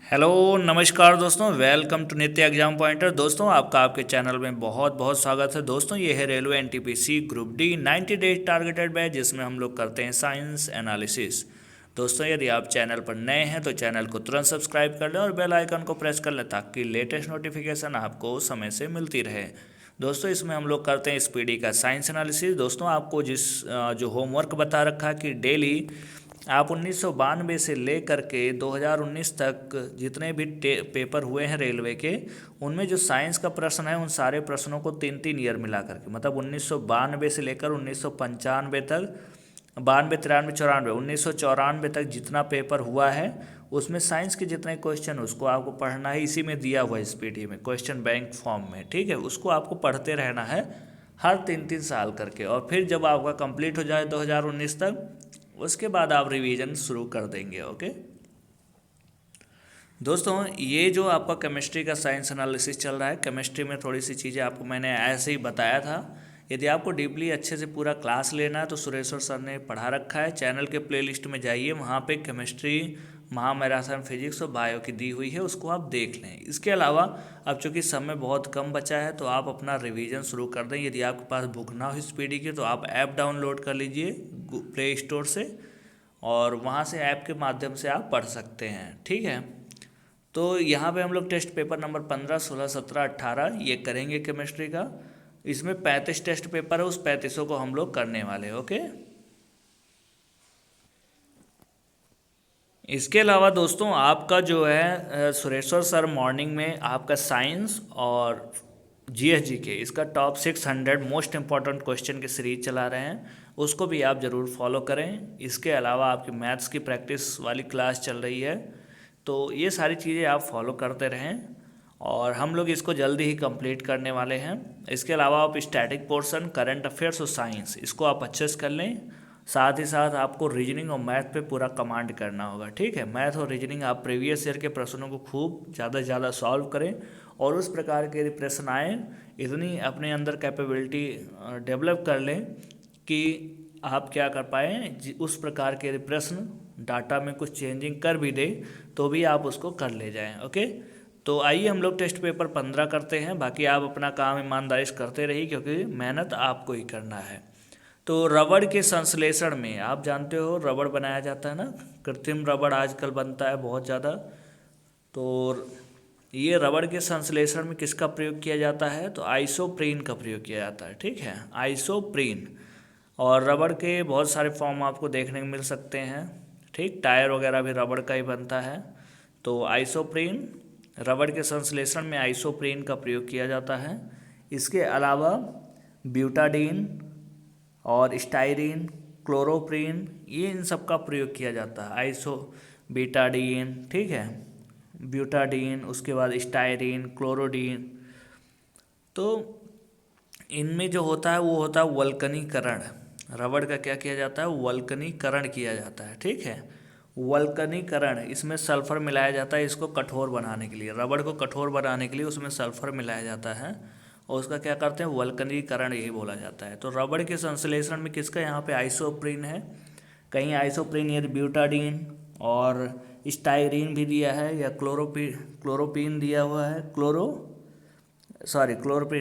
Hello नमस्कार दोस्तों, welcome to नित्य एग्जाम पॉइंटर। दोस्तों आपका आपके चैनल में बहुत बहुत स्वागत है। दोस्तों ये है railway NTPC group D 90 days targeted batch, जिसमें हम लोग करते हैं साइंस एनालिसिस। दोस्तों यदि आप चैनल पर नए हैं तो चैनल को तुरंत सब्सक्राइब कर लें और बेल आइकन को प्रेस कर लें ताकि लेटेस्ट नोटिफिकेशन आपको समय से मिलती रहे। दोस्तों इसमें हम लोग करते हैं स्पीडी का साइंस एनालिसिस। दोस्तों आपको जो होमवर्क बता रखा है कि डेली आप 1992 से लेकर के 2019 तक जितने भी पेपर हुए हैं रेलवे के, उनमें जो साइंस का प्रश्न है उन सारे प्रश्नों को 3-3 ईयर मिला करके, मतलब 1992 से लेकर 1995 तक, 92, 93, 94, 1994 तक जितना पेपर हुआ है उसमें साइंस के जितने क्वेश्चन उसको आपको पढ़ना है। इसी में दिया हुआ है स्पीडी में, क्वेश्चन बैंक फॉर्म में, ठीक है। उसको आपको पढ़ते रहना है हर 3-3 साल करके, और फिर जब आपका कंप्लीट हो जाए 2019 तक, उसके बाद आप रिवीजन शुरू कर देंगे। ओके दोस्तों, ये जो आपका केमिस्ट्री का साइंस एनालिसिस चल रहा है, केमिस्ट्री में थोड़ी सी चीज़ें आपको मैंने ऐसे ही बताया था। यदि आपको डीपली अच्छे से पूरा क्लास लेना है तो सुरेश्वर सर ने पढ़ा रखा है। चैनल के प्लेलिस्ट में जाइए, वहाँ पे केमिस्ट्री, महामैराथन फिजिक्स और बायो की दी हुई है, उसको आप देख लें। इसके अलावा अब चूँकि समय बहुत कम बचा है तो आप अपना रिवीजन शुरू कर दें। यदि आपके पास बुक ना हो स्पीडी की तो आप ऐप डाउनलोड कर लीजिए प्ले स्टोर से, और वहाँ से ऐप के माध्यम से आप पढ़ सकते हैं, ठीक है। तो यहाँ पे हम लोग टेस्ट पेपर नंबर 15, 16, 17, 18 ये करेंगे केमिस्ट्री का। इसमें 35 टेस्ट पेपर है, उस 35 को हम लोग करने वाले हैं। ओके, इसके अलावा दोस्तों आपका जो है सुरेश्वर सर मॉर्निंग में आपका साइंस और जीएसजी के इसका टॉप 600 मोस्ट इम्पॉर्टेंट क्वेश्चन की सीरीज चला रहे हैं, उसको भी आप ज़रूर फॉलो करें। इसके अलावा आपकी मैथ्स की प्रैक्टिस वाली क्लास चल रही है, तो ये सारी चीज़ें आप फॉलो करते रहें और हम लोग इसको जल्दी ही कंप्लीट करने वाले हैं। इसके अलावा आप स्टैटिक पोर्शन, करंट अफेयर्स और साइंस इसको आप अच्छे से कर लें। साथ ही साथ आपको रीजनिंग और मैथ पे पूरा कमांड करना होगा, ठीक है। मैथ और रीजनिंग आप प्रीवियस ईयर के प्रश्नों को खूब ज़्यादा से ज़्यादा सॉल्व करें, और उस प्रकार के प्रश्न आए, इतनी अपने अंदर कैपेबिलिटी डेवलप कर लें कि आप क्या कर पाएँ, उस प्रकार के प्रश्न डाटा में कुछ चेंजिंग कर भी दे तो भी आप उसको कर ले जाएं। ओके, तो आइए हम लोग टेस्ट पेपर 15 करते हैं। बाकी आप अपना काम ईमानदारी से करते रहिए, क्योंकि मेहनत आपको ही करना है। तो रबड़ के संश्लेषण में आप जानते हो रबड़ बनाया जाता है ना, कृत्रिम रबड़ आजकल बनता है बहुत ज़्यादा। तो ये रबड़ के संश्लेषण में किसका प्रयोग किया जाता है, तो आइसोप्रीन का प्रयोग किया जाता है, ठीक है, आइसोप्रीन। और रबड़ के बहुत सारे फॉर्म आपको देखने को मिल सकते हैं, ठीक, टायर वगैरह भी रबड़ का ही बनता है। तो आइसोप्रीन, रबड़ के संश्लेषण में आइसोप्रीन का प्रयोग किया जाता है। इसके अलावा ब्यूटाडीन और स्टाइरीन, क्लोरोप्रीन, ये इन सब का प्रयोग किया जाता है। आइसो बीटाडीन, ठीक है, ब्यूटाडीन, उसके बाद स्टाइरीन, क्लोरोडीन। तो इनमें जो होता है वो होता है वल्कनीकरण। रबड़ का क्या किया जाता है, वल्कनीकरण किया जाता है, ठीक है, वल्कनीकरण। इसमें सल्फर मिलाया जाता है इसको कठोर बनाने के लिए, रबड़ को कठोर बनाने के लिए उसमें सल्फर मिलाया जाता है, और उसका क्या करते हैं, वल्कनीकरण, यही बोला जाता है। तो रबड़ के संश्लेषण में किसका यहाँ पे आइसोप्रीन है, कहीं आइसोप्रीन या ब्यूटाडीन और स्टाइरीन भी दिया है, या क्लोरोपीन दिया हुआ है, क्लोरोप्रीन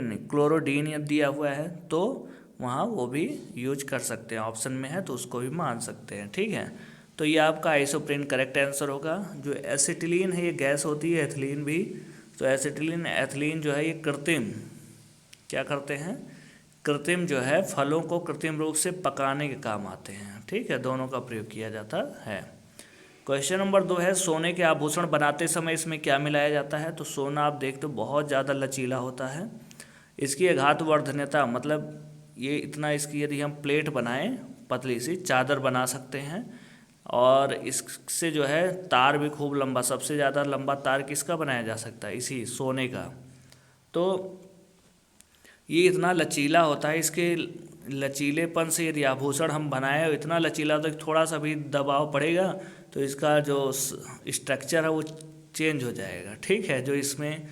नहीं, क्लोरोडीन दिया हुआ है, तो वहाँ वो भी यूज कर सकते हैं, ऑप्शन में है तो उसको भी मान सकते हैं, ठीक है। तो ये आपका आइसोप्रीन करेक्ट आंसर होगा। जो एसिटिलीन है ये गैस होती है, एथिलीन भी। तो एसिटिलीन, एथिलीन जो है ये कृत्रिम, क्या करते हैं, कृत्रिम जो है फलों को कृत्रिम रूप से पकाने के काम आते हैं, ठीक है, दोनों का प्रयोग किया जाता है। क्वेश्चन नंबर 2 है, सोने के आभूषण बनाते समय इसमें क्या मिलाया जाता है। तो सोना आप देखते हो बहुत ज़्यादा लचीला होता है, इसकी आघातवर्धनता, मतलब ये इतना, इसकी यदि हम प्लेट बनाएं, पतली सी चादर बना सकते हैं, और इससे जो है तार भी खूब लंबा, सबसे ज़्यादा लंबा तार किसका बनाया जा सकता है, इसी सोने का। तो ये इतना लचीला होता है, इसके लचीलेपन से यदि आभूषण हम बनाए, इतना लचीला तो थोड़ा सा भी दबाव पड़ेगा तो इसका जो स्ट्रक्चर है वो चेंज हो जाएगा, ठीक है। जो इसमें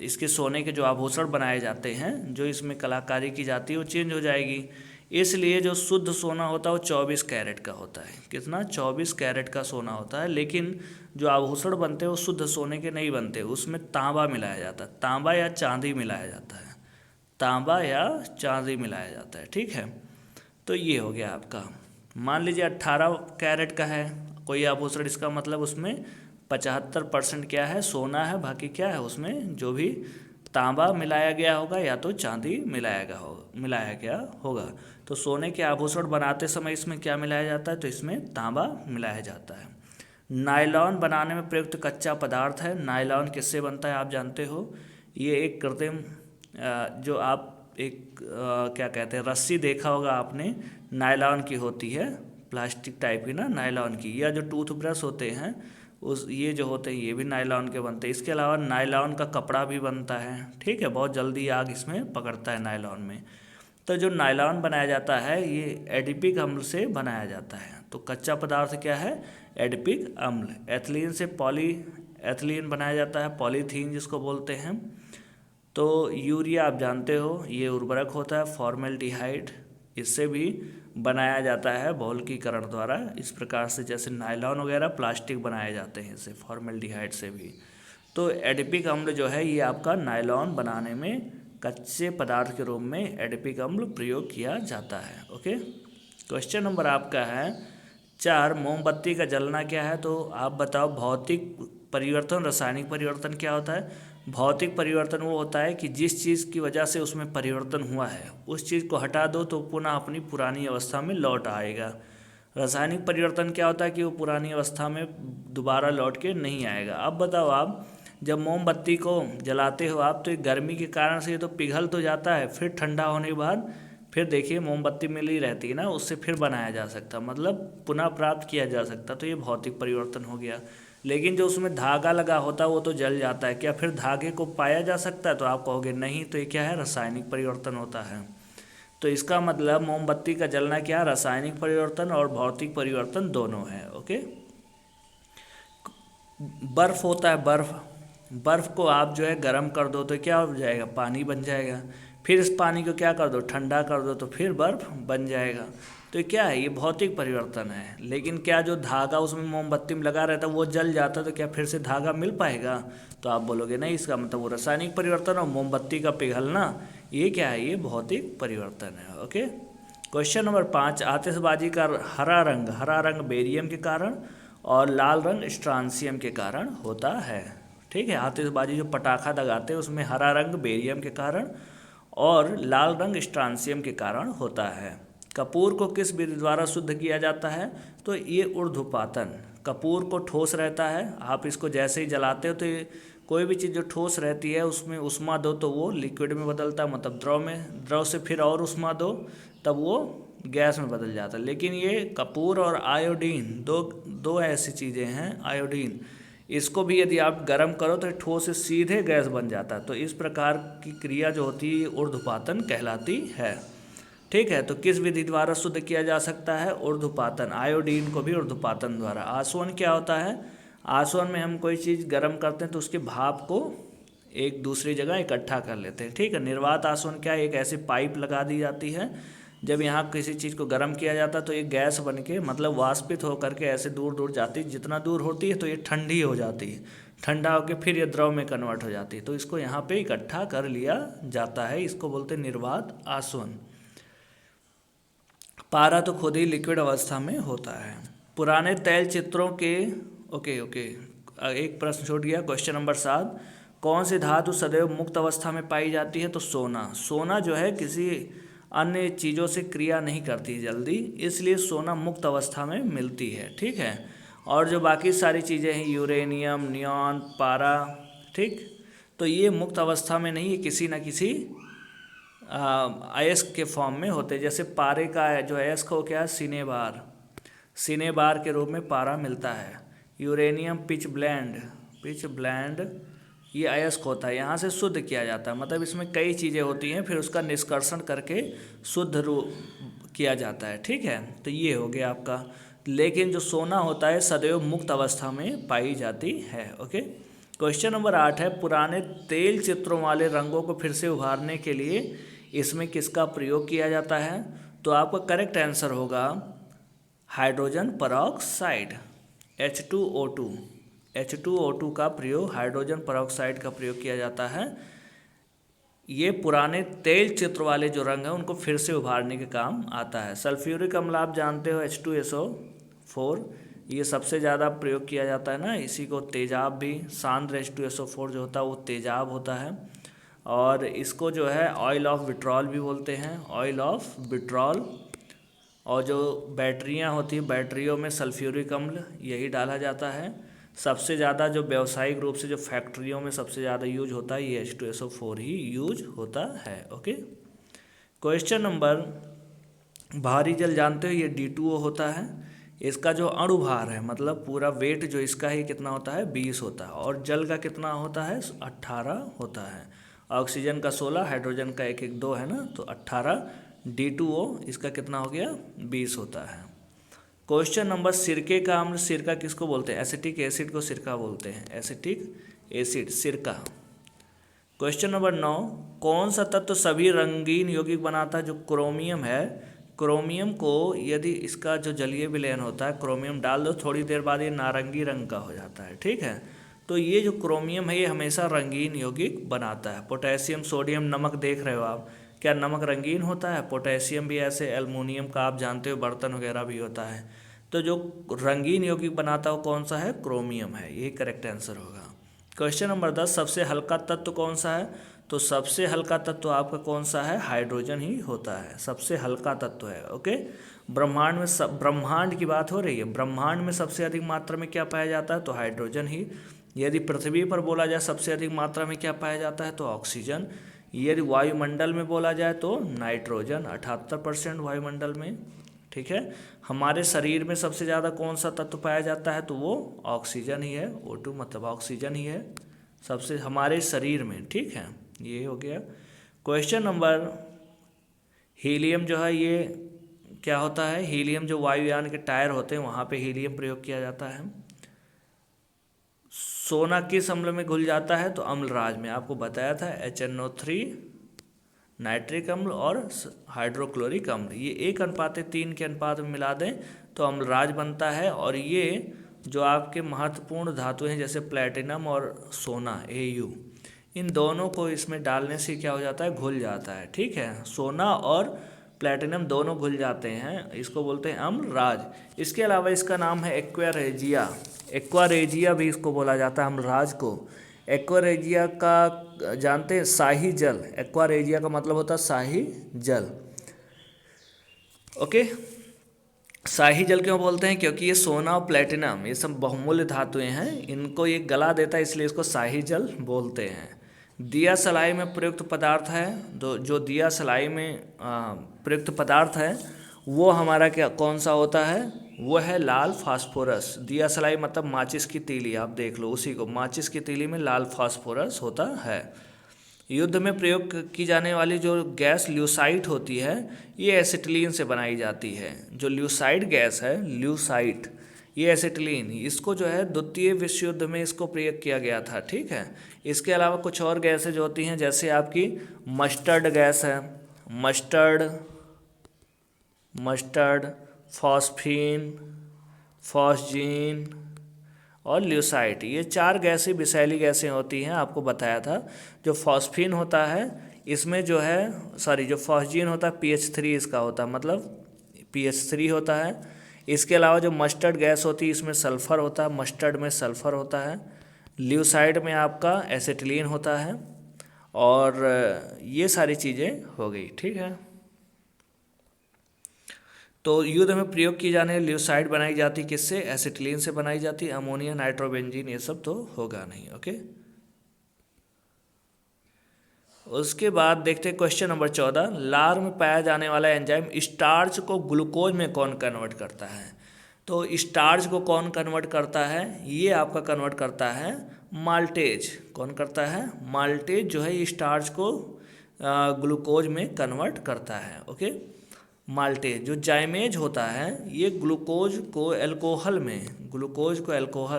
इसके सोने के जो आभूषण बनाए जाते हैं, जो इसमें कलाकारी की जाती है, वो चेंज हो जाएगी। इसलिए जो शुद्ध सोना होता है वो 24 कैरेट का होता है। कितना? 24 कैरेट का सोना होता है। लेकिन जो आभूषण बनते हैं वो शुद्ध सोने के नहीं बनते, उसमें तांबा मिलाया जाता है, तांबा या चांदी मिलाया जाता है, तांबा या चांदी मिलाया जाता है। ठीक है, तो ये हो गया आपका। मान लीजिए 18 कैरेट का है कोई आभूषण, इसका मतलब उसमें 75% क्या है? सोना है, बाकी क्या है उसमें? जो भी तांबा मिलाया गया होगा या तो चांदी मिलाया गया होगा। तो सोने के आभूषण बनाते समय इसमें क्या मिलाया जाता है? तो इसमें तांबा मिलाया जाता है। नायलॉन बनाने में प्रयुक्त कच्चा पदार्थ है। नायलॉन किससे बनता है आप जानते हो? ये एक कृत्रिम जो आप एक क्या कहते हैं, रस्सी देखा होगा आपने, नायलॉन की होती है, प्लास्टिक टाइप की ना नायलॉन की। या जो टूथब्रश होते हैं ये जो होते हैं ये भी नायलॉन के बनते हैं। इसके अलावा नायलॉन का कपड़ा भी बनता है। ठीक है, बहुत जल्दी आग इसमें पकड़ता है नायलॉन में। तो जो नायलॉन बनाया जाता है ये एडिपिक अम्ल से बनाया जाता है। तो कच्चा पदार्थ क्या है? एडिपिक अम्ल। एथिलीन से पॉली एथिलीन बनाया जाता है, पॉलीथीन जिसको बोलते हैं। तो यूरिया आप जानते हो ये उर्वरक होता है, फॉर्मेल्डिहाइड, इससे भी बनाया जाता है बहुलकीकरण द्वारा। इस प्रकार से जैसे नायलॉन वगैरह प्लास्टिक बनाए जाते हैं इससे, फॉर्मेल्डिहाइड से भी। तो एडिपिक अम्ल जो है ये आपका नायलॉन बनाने में कच्चे पदार्थ के रूप में एडिपिक अम्ल प्रयोग किया जाता है। ओके, क्वेश्चन नंबर आपका है 4, मोमबत्ती का जलना क्या है? तो आप बताओ, भौतिक परिवर्तन, रासायनिक परिवर्तन क्या होता है? भौतिक परिवर्तन वो होता है कि जिस चीज़ की वजह से उसमें परिवर्तन हुआ है उस चीज़ को हटा दो तो पुनः अपनी पुरानी अवस्था में लौट आएगा। रासायनिक परिवर्तन क्या होता है कि वो पुरानी अवस्था में दोबारा लौट के नहीं आएगा। अब बताओ, आप जब मोमबत्ती को जलाते हो आप, तो गर्मी के कारण से ये तो पिघल तो जाता है, फिर ठंडा होने के बाद फिर देखिए मोमबत्ती मिली रहती है ना, उससे फिर बनाया जा सकता, मतलब पुनः प्राप्त किया जा सकता। तो ये भौतिक परिवर्तन हो गया। लेकिन जो उसमें धागा लगा होता है वो तो जल जाता है, क्या फिर धागे को पाया जा सकता है? तो आप कहोगे नहीं, तो ये क्या है? रासायनिक परिवर्तन होता है। तो इसका मतलब मोमबत्ती का जलना क्या? रासायनिक परिवर्तन और भौतिक परिवर्तन दोनों है। ओके, बर्फ होता है, बर्फ को आप जो है गर्म कर दो तो क्या हो जाएगा? पानी बन जाएगा। फिर इस पानी को क्या कर दो? ठंडा कर दो तो फिर बर्फ बन जाएगा। तो क्या है? ये भौतिक परिवर्तन है। लेकिन क्या जो धागा उसमें मोमबत्ती में लगा रहता है वो जल जाता तो क्या फिर से धागा मिल पाएगा? तो आप बोलोगे नहीं, इसका मतलब वो रासायनिक परिवर्तन और मोमबत्ती का पिघलना ये क्या है? ये भौतिक परिवर्तन है। ओके, क्वेश्चन नंबर 5, आतिशबाजी का हरा रंग बेरियम के कारण और लाल रंग स्ट्रांसियम के कारण होता है। ठीक है, आतिशबाजी जो पटाखा दगाते हैं उसमें हरा रंग बेरियम के कारण और लाल रंग स्ट्रांसियम के कारण होता है। कपूर को किस विधि द्वारा शुद्ध किया जाता है? तो ये ऊर्ध्वपातन। कपूर को ठोस रहता है, आप इसको जैसे ही जलाते हो तो ये कोई भी चीज़ जो ठोस रहती है उसमें उष्मा दो तो वो लिक्विड में बदलता है, मतलब द्रव से फिर और उष्मा दो तब वो गैस में बदल जाता है। लेकिन ये कपूर और आयोडीन दो ऐसी चीज़ें हैं, आयोडीन, इसको भी यदि आप गर्म करो तो ठोस से सीधे गैस बन जाता है। तो इस प्रकार की क्रिया जो होती है ऊर्ध्वपातन कहलाती है। ठीक है, तो किस विधि द्वारा शुद्ध किया जा सकता है? ऊर्ध्वपातन। आयोडीन को भी ऊर्ध्वपातन द्वारा। आसवन क्या होता है? आसवन में हम कोई चीज़ गर्म करते हैं तो उसके भाप को एक दूसरी जगह इकट्ठा कर लेते हैं। ठीक है, निर्वात आसवन क्या है? एक ऐसी पाइप लगा दी जाती है, जब यहाँ किसी चीज़ को गर्म किया जाता है तो एक गैस बन के, मतलब वाष्पित होकर के ऐसे दूर दूर जाती है, जितना दूर होती है तो ये ठंडी हो जाती है, ठंडा होकर फिर ये द्रव में कन्वर्ट हो जाती है। तो इसको यहाँ पे इकट्ठा कर लिया जाता है, इसको बोलते हैं निर्वात आसवन। पारा तो खुद ही लिक्विड अवस्था में होता है। पुराने तैल चित्रों के ओके एक प्रश्न छूट गया, क्वेश्चन नंबर 7, कौन सी धातु सदैव मुक्त अवस्था में पाई जाती है? तो सोना जो है किसी अन्य चीज़ों से क्रिया नहीं करती है जल्दी, इसलिए सोना मुक्त अवस्था में मिलती है। ठीक है, और जो बाकी सारी चीज़ें हैं यूरेनियम, नियॉन, पारा, ठीक, तो ये मुक्त अवस्था में नहीं है, किसी न किसी अयस्क के फॉर्म में होते हैं। जैसे पारे का जो अयस्क हो क्या है? सिनेबार के रूप में पारा मिलता है। यूरेनियम पिच ब्लेंड ये अयस्क होता है, यहाँ से शुद्ध किया जाता है, मतलब इसमें कई चीज़ें होती हैं फिर उसका निष्कर्षण करके शुद्ध रूप किया जाता है। ठीक है, तो ये हो गया आपका। लेकिन जो सोना होता है सदैव मुक्त अवस्था में पाई जाती है। ओके, क्वेश्चन नंबर 8 है, पुराने तेल चित्रों वाले रंगों को फिर से उभारने के लिए इसमें किसका प्रयोग किया जाता है? तो आपका करेक्ट आंसर होगा हाइड्रोजन परऑक्साइड H2O2। H2O2 का प्रयोग, हाइड्रोजन परऑक्साइड का प्रयोग किया जाता है। ये पुराने तेल चित्र वाले जो रंग हैं उनको फिर से उभारने के काम आता है। सल्फ्यूरिक अम्ल आप जानते हो H2SO4, ये सबसे ज़्यादा प्रयोग किया जाता है ना, इसी को तेजाब भी, सांद्र H2SO4 जो होता है वो तेजाब होता है। और इसको जो है ऑयल ऑफ विट्रॉल भी बोलते हैं, ऑयल ऑफ विट्रॉल। और जो बैटरियां होती हैं, बैटरियों में सल्फ्यूरिक अम्ल यही डाला जाता है। सबसे ज़्यादा जो व्यावसायिक रूप से जो फैक्ट्रियों में सबसे ज़्यादा यूज होता है ये H2SO4 ही यूज होता है। ओके, क्वेश्चन नंबर, भारी जल जानते हो ये D2O होता है। इसका जो अणुभार है, मतलब पूरा वेट जो इसका है कितना होता है, 20 होता है। और जल का कितना होता है, 18 होता है। ऑक्सीजन का 16, हाइड्रोजन का 1 1 2 है ना, तो 18। D2O इसका कितना हो गया, 20 होता है। क्वेश्चन नंबर, सिरके का अम्ल, सिरका किसको बोलते हैं, एसिटिक एसिड को सिरका बोलते हैं, एसिटिक एसिड सिरका। क्वेश्चन नंबर 9, कौन सा तत्व सभी रंगीन यौगिक बनाता है, जो क्रोमियम है। क्रोमियम को यदि इसका जो जलीय विलयन होता है, क्रोमियम डाल दो, थोड़ी देर बाद ये नारंगी रंग का हो जाता है, ठीक है। तो ये जो क्रोमियम है ये हमेशा रंगीन यौगिक बनाता है। पोटेशियम, सोडियम, नमक देख रहे हो आप, क्या नमक रंगीन होता है, पोटेशियम भी ऐसे, एल्युमिनियम का आप जानते हो बर्तन वगैरह भी होता है। तो जो रंगीन यौगिक बनाता है वो कौन सा है, क्रोमियम है, यही करेक्ट आंसर होगा। क्वेश्चन नंबर 10, सबसे हल्का तत्व कौन सा है, तो सबसे हल्का तत्व आपका कौन सा है, हाइड्रोजन ही होता है, सबसे हल्का तत्व है। ओके, ब्रह्मांड में ब्रह्मांड की बात हो रही है, ब्रह्मांड में सबसे अधिक मात्रा में क्या पाया जाता है, तो हाइड्रोजन ही। यदि पृथ्वी पर बोला जाए सबसे अधिक मात्रा में क्या पाया जाता है, तो ऑक्सीजन। यदि वायुमंडल में बोला जाए तो नाइट्रोजन 78% वायुमंडल में, ठीक है। हमारे शरीर में सबसे ज़्यादा कौन सा तत्व पाया जाता है, तो वो ऑक्सीजन ही है, O2 मतलब ऑक्सीजन ही है सबसे हमारे शरीर में, ठीक है। ये हो गया। क्वेश्चन नंबर, हीलियम जो है ये क्या होता है, हीलियम जो वायुयान के टायर होते हैं वहाँ पे हीलियम प्रयोग किया जाता है। सोना किस अम्ल में घुल जाता है, तो अम्लराज में, आपको बताया था HNO3, नाइट्रिक अम्ल और हाइड्रोक्लोरिक अम्ल, ये 1:3 के अनुपात में मिला दें तो अम्लराज बनता है। और ये जो आपके महत्वपूर्ण धातुएं हैं जैसे प्लेटिनम और सोना Au, इन दोनों को इसमें डालने से क्या हो जाता है, घुल जाता है, ठीक है। सोना और प्लेटिनम दोनों घुल जाते हैं, इसको बोलते हैं अम्लराज। इसके अलावा इसका नाम है एक्वा रेजिया, एक्वा रेजिया भी इसको बोला जाता है अम्लराज को। एक्वा रेजिया का जानते हैं, शाही जल, एक्वा रेजिया का मतलब होता है शाही जल। ओके, शाही जल क्यों बोलते हैं, क्योंकि ये सोना और प्लेटिनम ये सब बहुमूल्य धातुएं हैं, इनको ये गला देता है, इसलिए इसको शाही जल बोलते हैं। दिया सलाई में प्रयुक्त पदार्थ है, जो दिया सलाई में प्रयुक्त पदार्थ है वो हमारा क्या कौन सा होता है, वो है लाल फास्फोरस। दिया सलाई मतलब माचिस की तीली, आप देख लो उसी को, माचिस की तीली में लाल फास्फोरस होता है। युद्ध में प्रयोग की जाने वाली जो गैस ल्यूसाइट होती है ये एसिटिलीन से बनाई जाती है। जो ल्यूसाइट गैस है, ल्यूसाइट, ये एसिटिलीन, इसको जो है द्वितीय विश्व युद्ध में इसको प्रयोग किया गया था, ठीक है। इसके अलावा कुछ और गैसें जो होती हैं जैसे आपकी मस्टर्ड गैस है, मस्टर्ड, फॉस्फीन, फॉस्जीन और ल्यूसाइट, ये 4 गैसें विषैली गैसें होती हैं, आपको बताया था। जो फॉस्फीन होता है इसमें जो है, जो फॉस्जीन होता है pH3 इसका होता है, मतलब pH3 होता है। इसके अलावा जो मस्टर्ड गैस होती है इसमें सल्फ़र होता है, मस्टर्ड में सल्फ़र होता है। ल्यूसाइड में आपका एसिटिलीन होता है। और ये सारी चीज़ें हो गई, ठीक है। तो युद्ध में प्रयोग की जाने ल्यूसाइड बनाई जाती किससे, एसिटिलीन से बनाई जाती, अमोनिया, नाइट्रोबेंजीन ये सब तो होगा नहीं। ओके, उसके बाद देखते हैं क्वेश्चन नंबर 14, लार में पाया जाने वाला एंजाइम स्टार्च को ग्लूकोज में कौन कन्वर्ट करता है। तो स्टार्च को कौन कन्वर्ट करता है, ये आपका कन्वर्ट करता है माल्टेज। कौन करता है, माल्टेज जो है स्टार्च को ग्लूकोज में कन्वर्ट करता है। ओके, माल्टेज जो जाइमेज होता है ये ग्लूकोज को एल्कोहल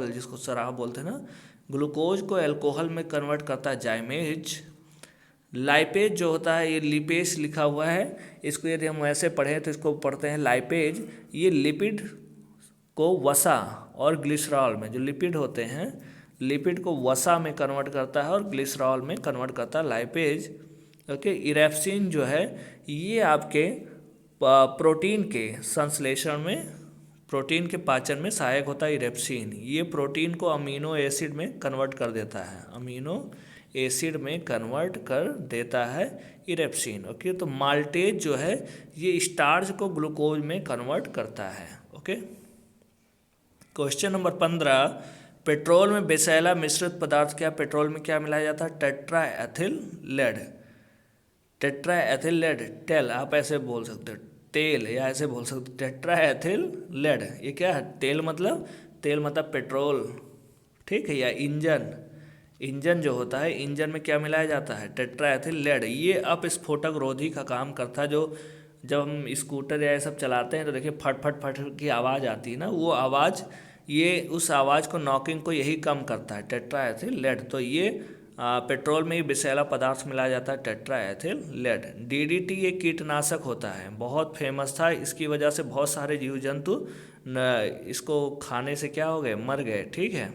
जिसको शराब बोलते हैं ना, ग्लूकोज को एल्कोहल में कन्वर्ट करता है जाइमेज। लाइपेज जो होता है, ये लिपेज लिखा हुआ है, इसको यदि हम वैसे पढ़ें तो इसको पढ़ते हैं लाइपेज। ये लिपिड को वसा और ग्लिसरॉल में, जो लिपिड होते हैं लिपिड को वसा में कन्वर्ट करता है और ग्लिसरॉल में कन्वर्ट करता है लाइपेज। ओके, इरेप्सिन जो है ये आपके प्रोटीन के संश्लेषण में, प्रोटीन के पाचन में सहायक होता है इरेप्सिन। ये प्रोटीन को अमीनो एसिड में कन्वर्ट कर देता है, अमीनो एसिड में कन्वर्ट कर देता है इरेप्सिन। ओके, तो माल्टेज जो है ये स्टार्च को ग्लूकोज में कन्वर्ट करता है। ओके, क्वेश्चन नंबर 15, पेट्रोल में बेसैला मिश्रित पदार्थ क्या, पेट्रोल में क्या मिलाया जाता है? Tetra ethyl lead. Tetra ethyl lead, TEL आप ऐसे बोल सकते हो, तेल, या ऐसे बोल सकते हो टेट्रा एथिल लेड। ये क्या है? तेल मतलब पेट्रोल, ठीक है, या इंजन, इंजन जो होता है इंजन में क्या मिलाया जाता है? Tetra ethyl lead. ये अपस्फोटक रोधी का काम करता है। जो जब हम स्कूटर या ये सब चलाते हैं तो देखिए फट फट फट की आवाज़ आती है ना, वो आवाज़, ये उस आवाज़ को, नॉकिंग को यही कम करता है टेट्रा एथिल लेड। तो ये पेट्रोल में ही विषैला पदार्थ मिलाया जाता है टेट्रा एथिल लेड। डीडीटी एक कीटनाशक होता है, बहुत फेमस था, इसकी वजह से बहुत सारे जीव जंतु इसको खाने से क्या हो गए? मर गए, ठीक है,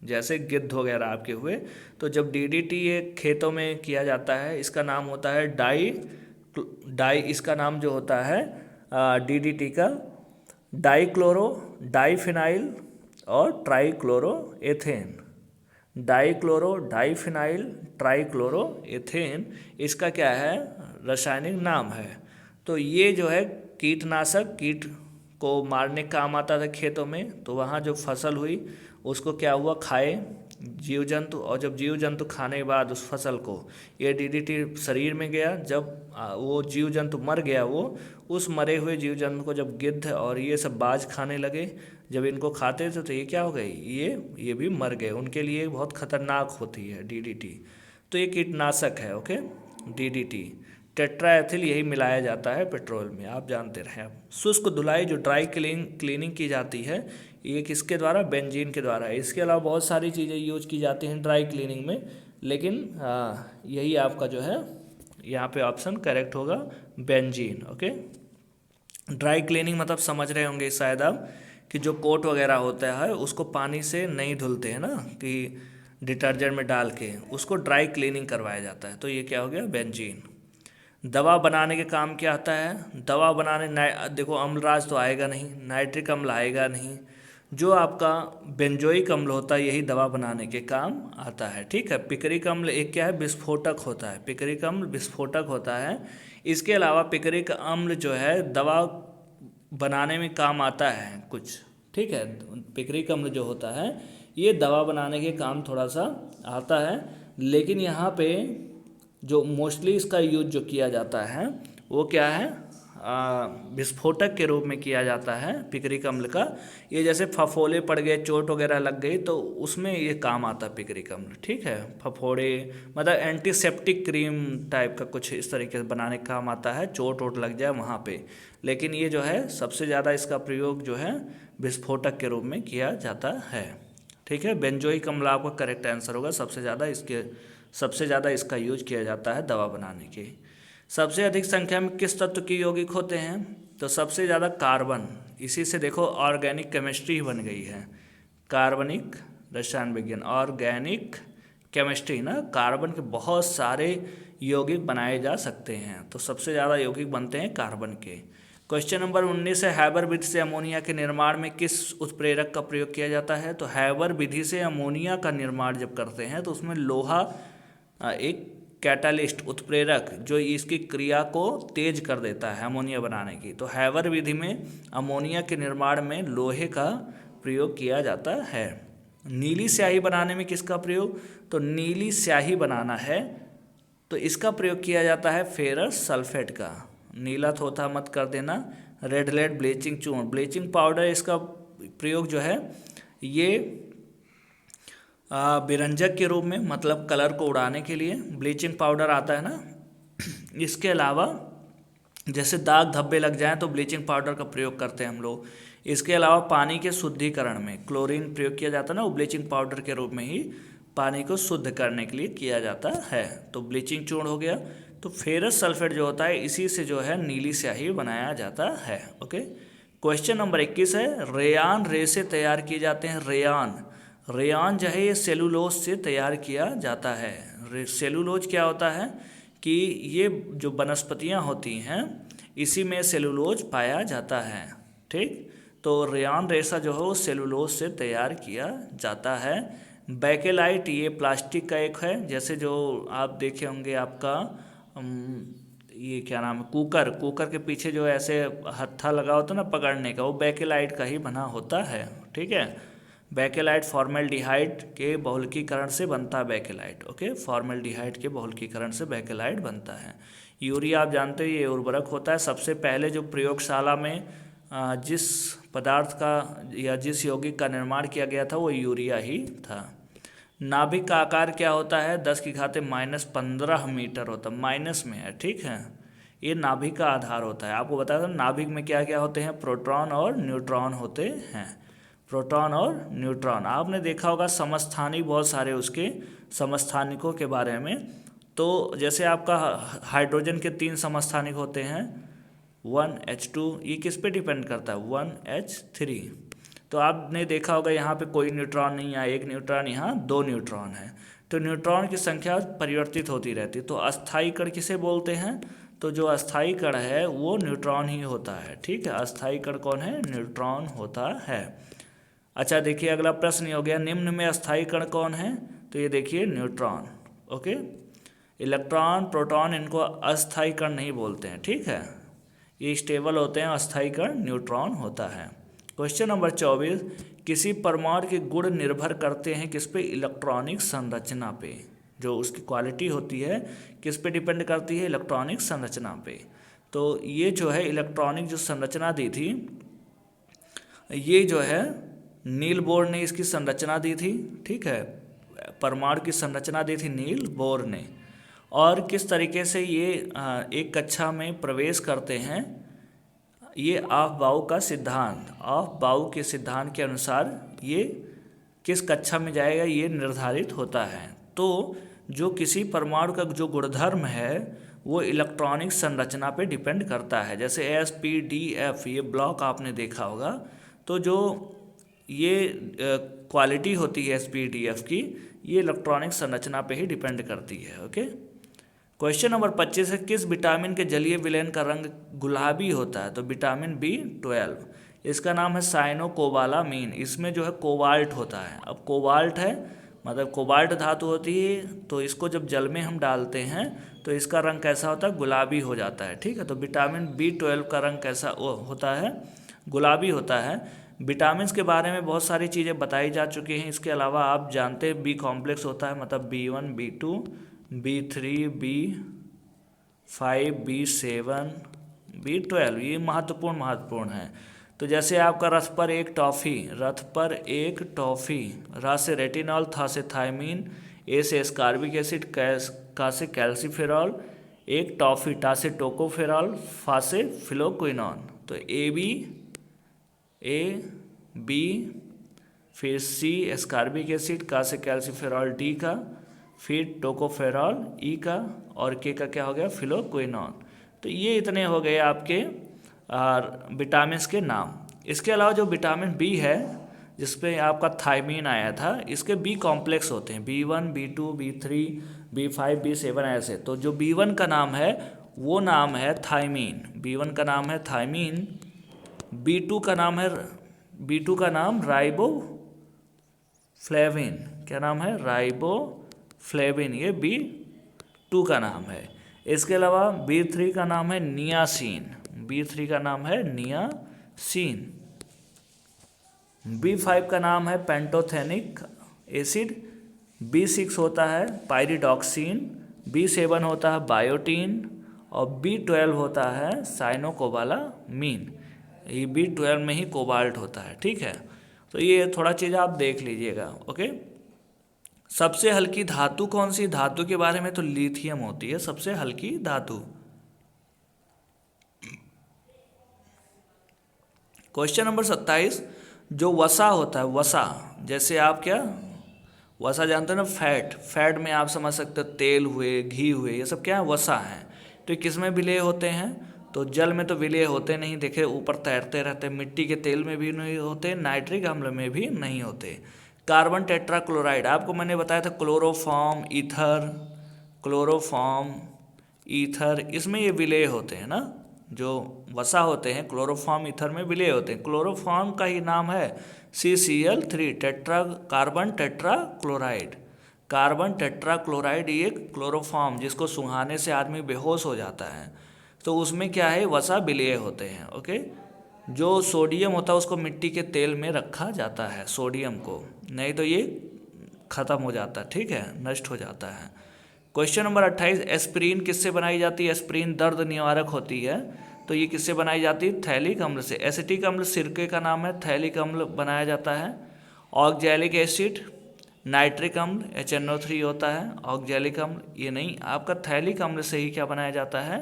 जैसे गिद्ध वगैरह आपके हुए। तो जब डीडीटी ये खेतों में किया जाता है, इसका नाम होता है डाई, इसका नाम जो होता है डीडीटी का डाईक्लोरो, डाईफिनाइल और trichloro ethane. Dichloro, diphenyl, trichloro ethane, इसका क्या है? रासायनिक नाम है। तो ये जो है कीटनाशक, कीट को मारने का काम आता था खेतों में। तो वहाँ जो फसल हुई उसको क्या हुआ? खाए जीव जंतु, और जब जीव जंतु खाने के बाद उस फसल को ये डीडीटी शरीर में गया, जब वो जीव जंतु मर गया, वो उस मरे हुए जीव जंतु को जब गिद्ध और ये सब बाज खाने लगे, जब इनको खाते थे तो ये क्या हो गई? ये भी मर गए। उनके लिए बहुत खतरनाक होती है डीडीटी। तो ये कीटनाशक है। ओके, डीडीटी, टेट्रा एथिल यही मिलाया जाता है पेट्रोल में, आप जानते रहे। अब शुष्क धुलाई जो ड्राई क्लीनिंग की जाती है, ये किसके द्वारा? बेंजीन के द्वारा। इसके अलावा बहुत सारी चीज़ें यूज की जाती हैं ड्राई क्लीनिंग में, लेकिन यही आपका जो है यहाँ पे ऑप्शन करेक्ट होगा, बेंजीन। ओके, ड्राई क्लीनिंग मतलब समझ रहे होंगे शायद आप, कि जो कोट वगैरह होता है उसको पानी से नहीं धुलते हैं ना, कि डिटर्जेंट में डाल के उसको ड्राई क्लीनिंग करवाया जाता है। तो ये क्या हो गया? बेंजीन। दवा बनाने के काम क्या आता है? दवा बनाने, देखो अम्लराज तो आएगा नहीं, नाइट्रिक अम्ल आएगा नहीं, जो आपका बेंजोइक अम्ल होता है यही दवा बनाने के काम आता है, ठीक है। पिकरिक अम्ल एक क्या है? विस्फोटक होता है, पिकरिक अम्ल विस्फोटक होता है। इसके अलावा पिकरिक अम्ल जो है दवा बनाने में काम आता है कुछ, ठीक है। पिकरिक अम्ल जो होता है ये दवा बनाने के काम थोड़ा सा आता है, लेकिन यहाँ पे जो मोस्टली इसका यूज जो किया जाता है वो क्या है? विस्फोटक के रूप में किया जाता है पिकरिक अम्ल का। ये जैसे फफोले पड़ गए, चोट वगैरह लग गई, तो उसमें ये काम आता है पिकरिक अम्ल, ठीक है। फफोड़े मतलब एंटीसेप्टिक क्रीम टाइप का कुछ इस तरीके से बनाने का काम आता है, चोट वोट लग जाए वहाँ पे। लेकिन ये जो है सबसे ज़्यादा इसका प्रयोग जो है विस्फोटक के रूप में किया जाता है, ठीक है। बेंजोइक अम्ल आपका करेक्ट आंसर होगा। सबसे ज़्यादा इसका यूज किया जाता है दवा बनाने के। सबसे अधिक संख्या में किस तत्व के यौगिक होते हैं? तो सबसे ज़्यादा कार्बन। इसी से देखो ऑर्गेनिक केमिस्ट्री बन गई है, कार्बनिक रसायन विज्ञान, ऑर्गेनिक केमिस्ट्री ना। कार्बन के बहुत सारे यौगिक बनाए जा सकते हैं, तो सबसे ज़्यादा यौगिक बनते हैं कार्बन के। क्वेश्चन नंबर 19 है, हैबर विधि से अमोनिया के निर्माण में किस उत्प्रेरक का प्रयोग किया जाता है? तो हैबर विधि से अमोनिया का निर्माण जब करते हैं तो उसमें लोहा एक कैटालिस्ट, उत्प्रेरक, जो इसकी क्रिया को तेज कर देता है अमोनिया बनाने की। तो हैबर विधि में अमोनिया के निर्माण में लोहे का प्रयोग किया जाता है। नीली स्याही बनाने में किसका प्रयोग? तो नीली स्याही बनाना है तो इसका प्रयोग किया जाता है फेरस सल्फेट का। नीला थोथा मत कर देना। रेड लेड ब्लीचिंग चूर्ण, ब्लीचिंग पाउडर, इसका प्रयोग जो है ये विरंजक के रूप में, मतलब कलर को उड़ाने के लिए ब्लीचिंग पाउडर आता है ना। इसके अलावा जैसे दाग धब्बे लग जाएं तो ब्लीचिंग पाउडर का प्रयोग करते हैं हम लोग। इसके अलावा पानी के शुद्धिकरण में क्लोरीन प्रयोग किया जाता है ना, वो ब्लीचिंग पाउडर के रूप में ही पानी को शुद्ध करने के लिए किया जाता है। तो ब्लीचिंग चूर्ण हो गया। तो फेरस सल्फेट जो होता है इसी से जो है नीली स्याही बनाया जाता है। ओके, क्वेश्चन नंबर 21 है, रेयान रे से तैयार किए जाते हैं। रेयान जो है ये सेलुलोज से तैयार किया जाता है। सेलुलोज क्या होता है कि ये जो वनस्पतियाँ होती हैं इसी में सेलुलोज पाया जाता है। ठीक, तो रेयान रेशा जो है वो सेलुलोज से तैयार किया जाता है। बैकेलाइट ये प्लास्टिक का एक है, जैसे जो आप देखे होंगे आपका ये क्या नाम है, कुकर के पीछे जो ऐसे हत्था लगा होता है ना पकड़ने का, वो बैकेलाइट का ही बना होता है। ठीक है, बैकेलाइट फॉर्मेल्डिहाइड के बहुलकीकरण से बनता है बैकेलाइट। ओके, फॉर्मेल्डिहाइड के बहुलकीकरण से बैकेलाइट बनता है। यूरिया आप जानते हो ये उर्वरक होता है। सबसे पहले जो प्रयोगशाला में जिस पदार्थ का या जिस यौगिक का निर्माण किया गया था वो यूरिया ही था। नाभिक का आकार क्या होता है, 10⁻⁻15 मीटर होता है, माइनस में है। ठीक है, ये नाभिक का आधार होता है। आपको बताया था नाभिक में क्या क्या होते हैं, प्रोटॉन और न्यूट्रॉन होते हैं। प्रोटॉन और न्यूट्रॉन आपने देखा होगा, समस्थानिक बहुत सारे उसके समस्थानिकों के बारे में। तो जैसे आपका हाइड्रोजन के 3 समस्थानिक होते हैं, 1H2, ये किस पे डिपेंड करता है, 1H3। तो आपने देखा होगा यहाँ पे कोई न्यूट्रॉन नहीं है, एक न्यूट्रॉन, यहाँ 2 न्यूट्रॉन है। तो न्यूट्रॉन की संख्या परिवर्तित होती रहती है। तो अस्थायी कण किसे बोलते हैं, तो जो अस्थायी कण है वो न्यूट्रॉन ही होता है। ठीक है, अस्थायी कण कौन है, न्यूट्रॉन होता है। अच्छा देखिए अगला प्रश्न ये हो गया, निम्न में अस्थायी कण कौन है, तो ये देखिए न्यूट्रॉन। ओके, इलेक्ट्रॉन प्रोटॉन इनको अस्थायी कण नहीं बोलते हैं। ठीक है, ये स्टेबल होते हैं, अस्थायी कण न्यूट्रॉन होता है। क्वेश्चन नंबर 24, किसी परमाणु के गुण निर्भर करते हैं किस पे, इलेक्ट्रॉनिक संरचना पे। जो उसकी क्वालिटी होती है किस पे डिपेंड करती है, इलेक्ट्रॉनिक संरचना पे। तो ये जो है इलेक्ट्रॉनिक जो संरचना दी थी, ये जो है नील बोर ने इसकी संरचना दी थी। ठीक है, परमाणु की संरचना दी थी नील बोर ने। और किस तरीके से ये एक कक्षा में प्रवेश करते हैं, ये ऑफ-बाउ का सिद्धांत, ऑफ-बाउ के सिद्धांत के अनुसार ये किस कक्षा में जाएगा ये निर्धारित होता है। तो जो किसी परमाणु का जो गुणधर्म है वो इलेक्ट्रॉनिक संरचना पे डिपेंड करता है। जैसे SPDF ये ब्लॉक आपने देखा होगा, तो जो ये क्वालिटी होती है SPDF की, ये इलेक्ट्रॉनिक संरचना पे ही डिपेंड करती है। ओके, क्वेश्चन नंबर 25 है, किस विटामिन के जलीय विलयन का रंग गुलाबी होता है, तो विटामिन B12, इसका नाम है साइनोकोबालामीन। इसमें जो है कोबाल्ट होता है। अब कोबाल्ट है मतलब कोबाल्ट धातु होती है, तो इसको जब जल में हम डालते हैं तो इसका रंग कैसा होता है, गुलाबी हो जाता है। ठीक है, तो विटामिन B12 का रंग कैसा होता है, गुलाबी होता है। विटामिन के बारे में बहुत सारी चीज़ें बताई जा चुकी हैं। इसके अलावा आप जानते हैं B कॉम्प्लेक्स होता है, मतलब B1 B2 B3 B5 B7 B12, ये महत्वपूर्ण है। तो जैसे आपका रथ पर एक टॉफ़ी, रा से रेटिनॉल, था से थायमीन, ए से एस्कॉर्बिक एसिड, का से कैल्सीफेरॉल, एक टॉफ़ी, टा से टोकोफेरॉल, फा से फिलोक्विनॉन। तो A B, फिर C एस्कॉर्बिक एसिड, का से कैल्सीफेरॉल, D का, फिर टोकोफेरॉल E का, और K का क्या हो गया, फिलोक्विनॉन। तो ये इतने हो गए आपके विटामिन के नाम। इसके अलावा जो विटामिन B है जिसपे आपका थायमीन आया था, इसके B कॉम्प्लेक्स होते हैं, B1 B2 B3 B5 B7 ऐसे। तो जो B1 का नाम है वो नाम है थायमीन, B1 का नाम है थायमीन। B2 का नाम राइबोफ्लेविन, क्या नाम है, राइबोफ्लेविन, ये B2 का नाम है। इसके अलावा B3 का नाम है नियासिन, B3 का नाम है नियासिन। B5 का नाम है पेंटोथेनिक एसिड, B6 होता है पायरिडॉक्सिन, B7 होता है बायोटीन, और B12 होता है साइनोकोबालामीन। ये B12 में ही कोबाल्ट होता है। ठीक है, तो ये थोड़ा चीज़ आप देख लीजिएगा। ओके, सबसे हल्की धातु कौन सी, धातु के बारे में तो लिथियम होती है सबसे हल्की धातु। क्वेश्चन नंबर 27, जो वसा होता है, वसा जैसे आप क्या वसा जानते हो ना, फैट, फैट में आप समझ सकते हो तेल हुए, घी हुए, ये सब क्या है, वसा है। तो ये किस में विलेय होते हैं, तो जल में तो विलेय होते नहीं, देखे ऊपर तैरते रहते, मिट्टी के तेल में भी नहीं होते, नाइट्रिक अम्ल में भी नहीं होते। कार्बन टेट्राक्लोराइड, आपको मैंने बताया था क्लोरोफॉर्म, ईथर, क्लोरोफॉर्म, ईथर, इसमें ये विलेय होते हैं ना, जो वसा होते हैं क्लोरोफॉर्म ईथर में विलेय होते हैं। क्लोरोफॉर्म का ही नाम है CCl3 tetra, carbon tetrachloride. Carbon tetrachloride ये क्लोरोफॉर्म, जिसको सुंघाने से आदमी बेहोश हो जाता है, तो उसमें क्या है, वसा विलेय होते हैं। ओके, जो सोडियम होता है उसको मिट्टी के तेल में रखा जाता है, सोडियम को, नहीं तो ये खत्म हो जाता है, ठीक है, नष्ट हो जाता है। क्वेश्चन नंबर 28, एस्प्रिन किससे बनाई जाती है? एस्प्रिन दर्द निवारक होती है, तो ये किससे बनाई जाती है? थैलिक अम्ल से। एसिटिक अम्ल सिरके का नाम है, थैलिक अम्ल बनाया जाता है। ऑक्जेलिक एसिड, नाइट्रिक अम्ल HNO3 होता है। ऑक्जेलिक अम्ल ये नहीं, आपका थैलिक अम्ल से ही क्या बनाया जाता है,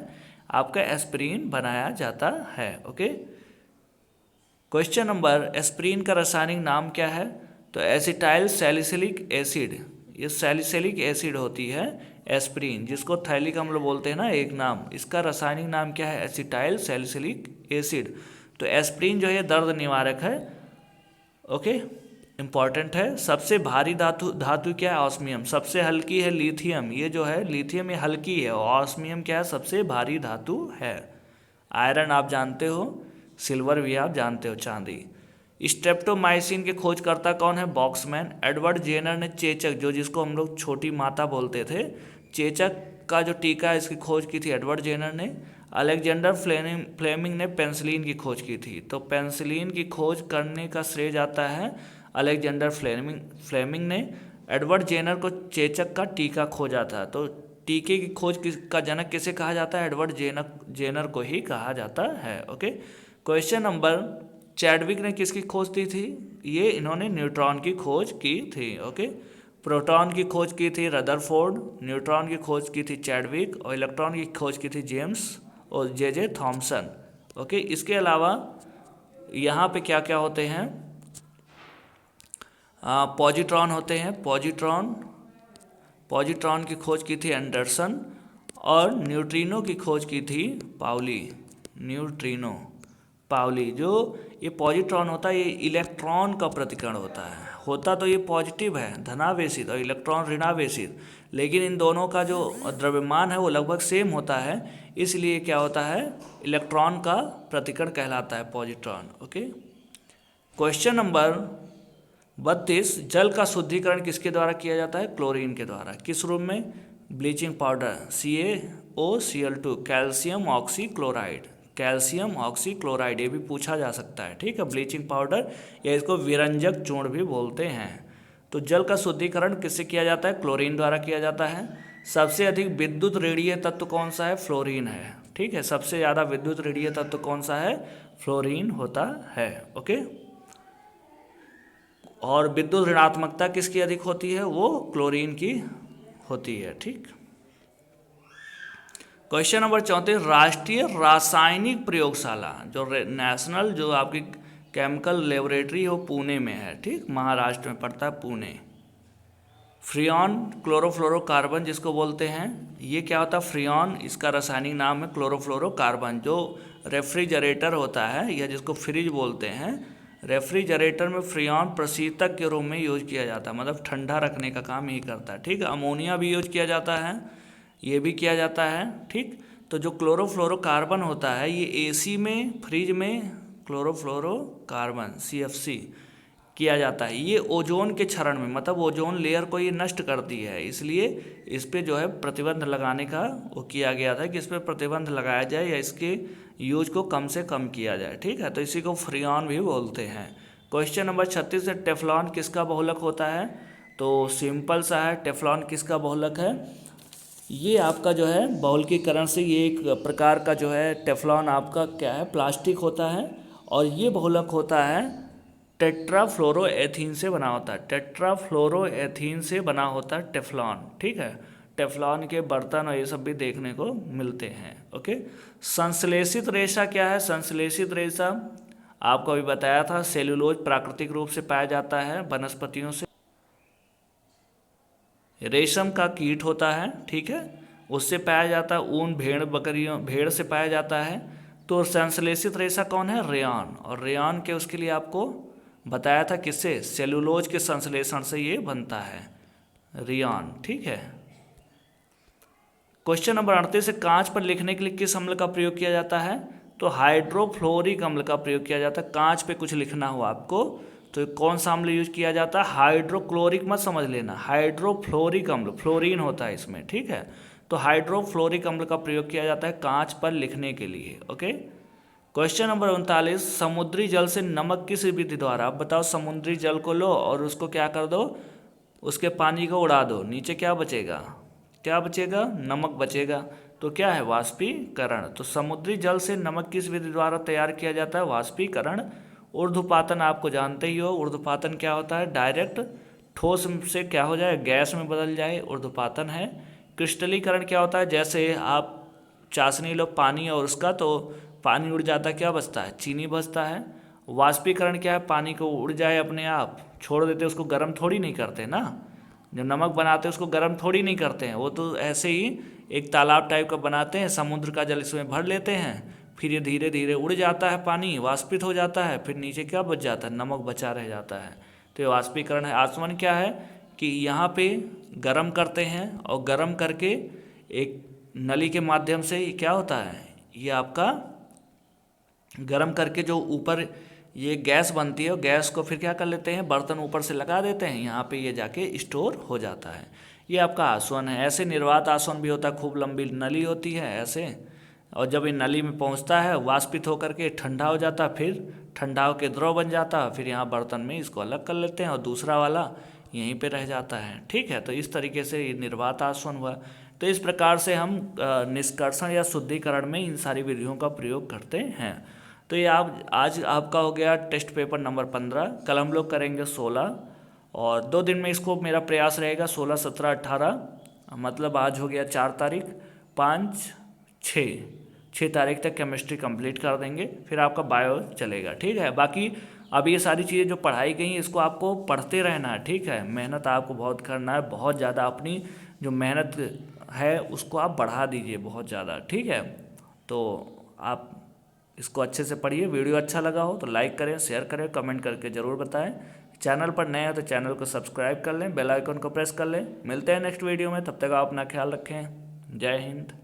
आपका एस्प्रिन बनाया जाता है। ओके, क्वेश्चन नंबर, एस्प्रिन का रासायनिक नाम क्या है? तो एसिटाइल सैलिसिलिक एसिड, ये सैलिसिलिक एसिड होती है एस्प्रिन, जिसको थैलिक अम्ल बोलते हैं ना एक नाम, इसका रासायनिक नाम क्या है? Acetyl salicylic acid. तो एस्प्रिन जो है दर्द निवारक है। ओके, इंपॉर्टेंट है। सबसे भारी धातु क्या है? ऑस्मियम। सबसे हल्की है लिथियम, ये जो है लिथियम ये हल्की है, और ऑस्मियम क्या है? सबसे भारी धातु है। आयरन आप जानते हो, सिल्वर भी आप जानते हो, चांदी। स्ट्रेप्टोमाइसिन के खोजकर्ता कौन है? बॉक्समैन। एडवर्ड जेनर ने चेचक, जो जिसको हम लोग छोटी माता बोलते थे, चेचक का जो टीका है इसकी खोज की थी एडवर्ड जेनर ने। अलेक्जेंडर फ्लेमिंग ने पेंसिलिन की खोज की थी, तो पेंसिलिन की खोज करने का श्रेय जाता है अलेक्जेंडर फ्लेमिंग ने। एडवर्ड जेनर को चेचक का टीका खोजा था, तो टीके की खोज का जनक किसे कहा जाता है? एडवर्ड जेनर को ही कहा जाता है। ओके, क्वेश्चन नंबर, चैडविक ने किसकी खोज की थी? ये इन्होंने न्यूट्रॉन की खोज की थी। ओके, प्रोटॉन की खोज की थी रदरफोर्ड, न्यूट्रॉन की खोज की थी चैडविक, और इलेक्ट्रॉन की खोज की थी जेम्स और जे थॉमसन। ओके, इसके अलावा यहाँ पे क्या क्या होते हैं? पॉजिट्रॉन होते हैं, पॉजिट्रॉन की खोज की थी एंडरसन, और न्यूट्रिनो की खोज की थी पाउली, न्यूट्रिनो पाउली। जो ये पॉजिट्रॉन होता है ये इलेक्ट्रॉन का प्रतिकरण होता तो ये पॉजिटिव है, धनावेशित, और इलेक्ट्रॉन ऋणावेशित, लेकिन इन दोनों का जो द्रव्यमान है वो लगभग सेम होता है, इसलिए क्या होता है, इलेक्ट्रॉन का प्रतिकरण कहलाता है पॉजिट्रॉन। ओके, क्वेश्चन नंबर 32, जल का शुद्धिकरण किसके द्वारा किया जाता है? क्लोरीन के द्वारा। किस रूप में? Bleaching powder, CaOCl2, calcium oxychloride, calcium oxychloride, ये भी पूछा जा सकता है, ठीक है, ब्लीचिंग पाउडर, या इसको विरंजक चूर्ण भी बोलते हैं। तो जल का शुद्धिकरण किससे किया जाता है? क्लोरीन द्वारा किया जाता है। सबसे अधिक विद्युत ऋणीय तत्व कौन सा है? फ्लोरीन है, ठीक है, सबसे ज़्यादा विद्युत ऋणीय तत्व कौन सा है? फ्लोरीन होता है। ओके, और विद्युत ऋणात्मकता किसकी अधिक होती है? वो क्लोरीन की होती है, ठीक। क्वेश्चन नंबर 34, राष्ट्रीय रासायनिक प्रयोगशाला, जो नेशनल जो आपकी केमिकल लेबोरेटरी हो पुणे में है, ठीक, महाराष्ट्र में पड़ता है, पुणे। फ्रियॉन क्लोरोफ्लोरोकार्बन जिसको बोलते हैं, ये क्या होता है? फ्रियॉन, इसका रासायनिक नाम है क्लोरोफ्लोरोकार्बन। जो रेफ्रिजरेटर होता है या जिसको फ्रिज बोलते हैं, रेफ्रिजरेटर में फ्रियॉन प्रशीतक के रूप में यूज किया जाता है, मतलब ठंडा रखने का काम यही करता है, ठीक है। अमोनिया भी यूज किया जाता है, ये भी किया जाता है, ठीक। तो जो क्लोरोफ्लोरोकार्बन होता है ये एसी में, फ्रिज में क्लोरोफ्लोरोकार्बन CFC किया जाता है। ये ओजोन के क्षरण में, मतलब ओजोन लेयर को ये नष्ट करती है, इसलिए इस पर जो है प्रतिबंध लगाने का वो किया गया था कि इस पर प्रतिबंध लगाया जाए या इसके यूज को कम से कम किया जाए, ठीक है। तो इसी को फ्रियॉन भी बोलते हैं। क्वेश्चन नंबर 36 है, टेफ्लॉन किसका बहुलक होता है? तो सिंपल सा है, टेफ्लॉन किसका बहुलक है? ये आपका जो है बहुलकीकरण से ये एक प्रकार का जो है टेफ्लॉन आपका क्या है, प्लास्टिक होता है, और ये बहुलक होता है टेट्राफ्लोरोएथीन से बना होता है, टेट्राफ्लोरोएथीन से बना होता है टेफ्लॉन, ठीक है। टेफ्लॉन के बर्तन और ये सब भी देखने को मिलते हैं। ओके, संश्लेषित रेशा क्या है? संश्लेषित रेशा आपको अभी बताया था, सेलुलोज प्राकृतिक रूप से पाया जाता है वनस्पतियों से। रेशम का कीट होता है, ठीक है, उससे पाया जाता है। ऊन भेड़ से पाया जाता है। तो संश्लेषित रेशा कौन है? रेयॉन। और रेयॉन के उसके लिए आपको बताया था किससे? सेलुलोज के संश्लेषण से ये बनता है, रेयॉन, ठीक है। क्वेश्चन नंबर 38 है, कांच पर लिखने के लिए किस अम्ल का प्रयोग किया जाता है? तो हाइड्रोफ्लोरिक अम्ल का प्रयोग किया जाता है। कांच पे कुछ लिखना हो आपको तो कौन सा अम्ल यूज किया जाता है? हाइड्रोक्लोरिक मत समझ लेना, हाइड्रोफ्लोरिक अम्ल, फ्लोरीन होता है इसमें, ठीक है। तो हाइड्रोफ्लोरिक अम्ल का प्रयोग किया जाता है कांच पर लिखने के लिए, ओके। क्वेश्चन नंबर 39, समुद्री जल से नमक किस विधि द्वारा? आप बताओ, समुद्री जल को लो और उसको क्या कर दो, उसके पानी को उड़ा दो, नीचे क्या बचेगा? क्या बचेगा? नमक बचेगा। तो क्या है? वाष्पीकरण। तो समुद्री जल से नमक किस विधि द्वारा तैयार किया जाता है? वाष्पीकरण। ऊर्ध्वपातन आपको जानते ही हो, ऊर्ध्वपातन क्या होता है? डायरेक्ट ठोस से क्या हो जाए? गैस में बदल जाए, ऊर्ध्वपातन है। क्रिस्टलीकरण क्या होता है? जैसे आप चाशनी लो पानी और उसका, तो पानी उड़ जाता है, क्या बचता है? चीनी बचता है। वाष्पीकरण क्या है? पानी को उड़ जाए अपने आप, छोड़ देते, उसको गर्म थोड़ी नहीं करते ना। जो नमक बनाते हैं उसको गर्म थोड़ी नहीं करते हैं, वो तो ऐसे ही एक तालाब टाइप का बनाते हैं, समुद्र का जल इसमें भर लेते हैं, फिर ये धीरे धीरे उड़ जाता है, पानी वाष्पित हो जाता है, फिर नीचे क्या बच जाता है? नमक बचा रह जाता है। तो ये वाष्पीकरण है। आचमन क्या है? कि यहाँ पे गर्म करते हैं और गर्म करके एक नली के माध्यम से क्या होता है, ये आपका गर्म करके जो ऊपर ये गैस बनती है, और गैस को फिर क्या कर लेते हैं? बर्तन ऊपर से लगा देते हैं, यहाँ पे ये जाके स्टोर हो जाता है। ये आपका आसवन है। ऐसे निर्वात आसवन भी होता है, खूब लंबी नली होती है ऐसे, और जब ये नली में पहुँचता है वाष्पित होकर के ठंडा हो जाता है, फिर ठंडा होकर द्रव बन जाता है, फिर यहाँ बर्तन में इसको अलग कर लेते हैं और दूसरा वाला यहीं पे रह जाता है, ठीक है। तो इस तरीके से ये निर्वात आसवन हुआ। तो इस प्रकार से हम निष्कर्षण या शुद्धिकरण में इन सारी विधियों का प्रयोग करते हैं। तो ये आप आज आपका हो गया टेस्ट पेपर नंबर 15। कल हम लोग करेंगे 16, और 2 दिन में इसको मेरा प्रयास रहेगा 16, 17, 18, मतलब आज हो गया 4 तारीख, 5, 6 तारीख तक केमिस्ट्री कंप्लीट कर देंगे, फिर आपका बायो चलेगा, ठीक है। बाकी अब ये सारी चीज़ें जो पढ़ाई गई इसको आपको पढ़ते रहना है, ठीक है। मेहनत आपको बहुत करना है, बहुत ज़्यादा अपनी जो मेहनत है उसको आप बढ़ा दीजिए बहुत ज़्यादा, ठीक है। तो आप इसको अच्छे से पढ़िए। वीडियो अच्छा लगा हो तो लाइक करें, शेयर करें, कमेंट करके ज़रूर बताएं। चैनल पर नए हैं तो चैनल को सब्सक्राइब कर लें, बेल आइकन को प्रेस कर लें। मिलते हैं नेक्स्ट वीडियो में, तब तक आप अपना ख्याल रखें। जय हिंद।